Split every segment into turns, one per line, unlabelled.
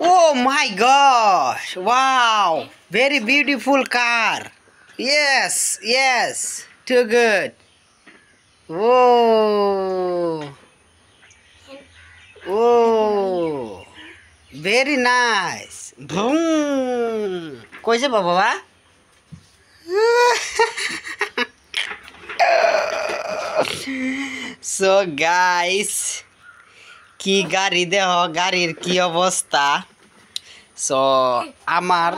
Oh my gosh! Wow! Very beautiful car. Yes, yes. Too good. Whoa! Whoa! Very nice. Boom! কই যাবা বাবা? So guys, কি গাড়ি দেহ গাড়ির কি অবস্থা। সো আমার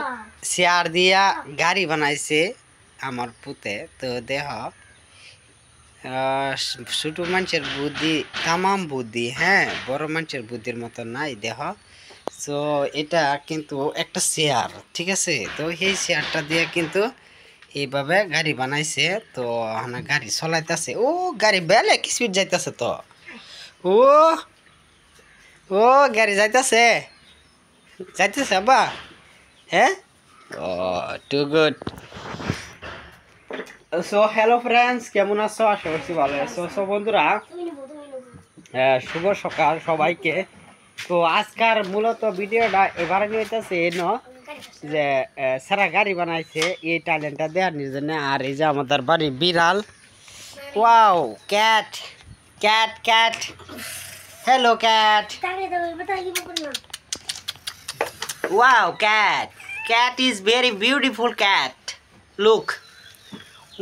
শেয়ার দিয়া গাড়ি বানাইছে আমার পুতে। তো দেহ ছোট মানুষের বুদ্ধি তামাম বুদ্ধি, হ্যাঁ, বড় মানুষের বুদ্ধির মতো নাই দেহ। সো এটা কিন্তু একটা শেয়ার, ঠিক আছে। তো এই শেয়ারটা দিয়ে কিন্তু এইভাবে গাড়ি বানাইছে। তো আমার গাড়ি চলাইতেছে। ও গাড়ি বেলে কি স্পিড যাইতেছে। তো ও ও গাড়ি যাইতেছে যাইতেছে আব্বা, হ্যাঁ। Oh too good. So hello friends, কেমন আছো? আশা করছি ভালো আছো। সো বন্ধুরা, শুভ সকাল সবাইকে। তো আজকার মূলত ভিডিওটা এবারে নিয়েছে এন যে সারা গাড়ি বানাইছে এই ট্যালেন্টটা দেওয়ার জন্য। আর এই যে আমাদের বাড়ি বিড়াল, wow, cat cat cat, hello cat, wow cat, cat is very beautiful cat, look,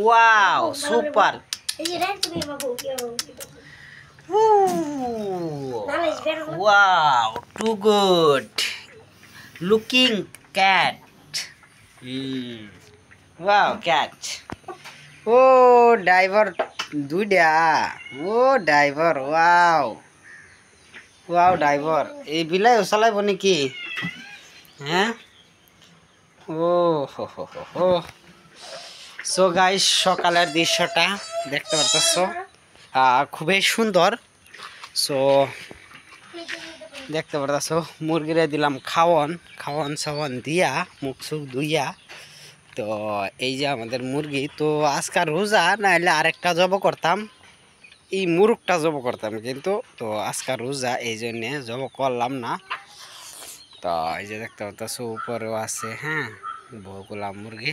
wow, super. Ooh, wow, too good looking cat. Wow, cat. Oh, diver দুইটা। ও ড্রাইভার, ওয়াও ওয়াও ড্রাইভার। এই বিলাই চালাইব নাকি? হ্যাঁ। ও হো হো হো হো। সো গাইস, সকালের দৃশ্যটা দেখতে পারতেছ, খুবই সুন্দর। সো দেখতে পারতেছ মুরগিরে দিলাম খাওয়ান খাওয়ান সাওয়ান দিয়া মুখ সুখ ধুইয়া। তো এই যে আমাদের মুরগি। তো আজকাল রোজা, না হলে আরেকটা জব করতাম, এই মুরগটা জব করতাম, কিন্তু তো আজকাল রোজা এই জন্যে জব করলাম না। তো এই যে দেখতে পারতেছ উপরেও আছে, হ্যাঁ, বহুগুলা মুরগি।